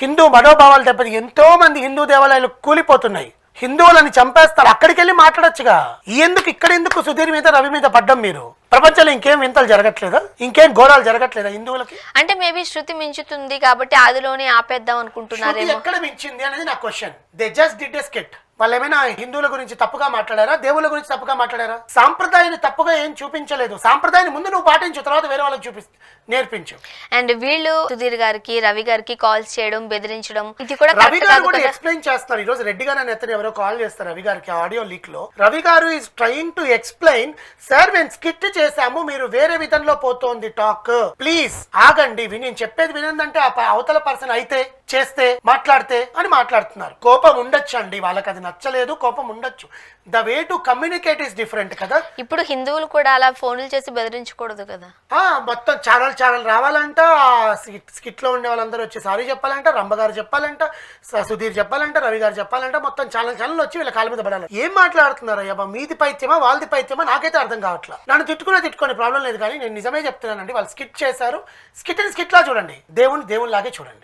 హిందూ మనోభావాలు దెబ్బతి ఎంతో మంది హిందూ దేవాలయాలు కూలిపోతున్నాయి, హిందువులని చంపేస్తారు. అక్కడికి వెళ్ళి మాట్లాడొచ్చుగా. ఎందుకు ఇక్కడ ఎందుకు సుధీర్ మీద రవి మీద పడ్డం? మీరు ప్రపంచంలో ఇంకేం వింతలు జరగట్లేదా? ఇంకేం ఘోరాలు జరగట్లేదా హిందువులకి? అంటే మేబీ శృతి మించుతుంది కాబట్టి ఆదిలోనే ఆపేద్దాం అనుకుంటున్నారేమో. ఎక్కడ మించింది అనేది నా question. They just did a skit. వాళ్ళు ఏమైనా హిందువుల గురించి తప్పుగా మాట్లాడారా? దేవుళ్ళ గురించి తప్పుగా మాట్లాడారా? సాంప్రదాయాన్ని తప్పుగా ఏం చూపించలేదు. సాంప్రదాయాన్ని ముందు నువ్వు పాటించు, తర్వాత వేరే వాళ్ళకి నేర్పించు. అండ్ వీళ్ళు సుధీర్ గారికి రవి గారికి కాల్స్ చేయడం, బెదిరించడం, ఇది కూడా రవి గారు కూడా ఎక్స్ప్లెయిన్ చేస్తారు. ఈ రోజు రెడ్డి గారు అనే ఎవరో కాల్ చేస్తారు రవి గారికి ఆడియో లీక్ లో. రవి గారు is trying to explain, sir మేము స్కిట్ చేసాము, మీరు వేరే విధంలో పోతోంది టాక్, ప్లీజ్ ఆగండి, నేను చెప్పేది వినందంటే అవతల పర్సన్ అయితే చేస్తే మాట్లాడితే అని మాట్లాడుతున్నారు. కోపం ఉండొచ్చు అండి, వాళ్ళకి అది నచ్చలేదు, కోపం ఉండొచ్చు. The way to communicate is different కదా. ఇప్పుడు హిందువులు కూడా అలా ఫోన్లు చేసి బెదిరించకూడదు కదా. మొత్తం ఛానల్ రావాలంట, స్కిట్ లో ఉండే వాళ్ళందరూ వచ్చి సారీ చెప్పాలంట, రంభ గారు చెప్పాలంట, సుధీర్ చెప్పాలంట, రవి గారు చెప్పాలంట, మొత్తం ఛానల్ వచ్చి వీళ్ళ కాళ్ళ మీద పడాలి. ఏం మాట్లాడుతున్నారు అయ్యా? మీది పైత్యమా వాళ్ళది పైత్యమా నాకైతే అర్థం కావట్లా. నన్ను తిట్టుకునే ప్రాబ్లం లేదు, కానీ నేను నిజమే చెప్తున్నానండి. వాళ్ళు స్కిట్ చేశారు, స్కిట్ లా చూడండి, దేవుని లాగే చూడండి.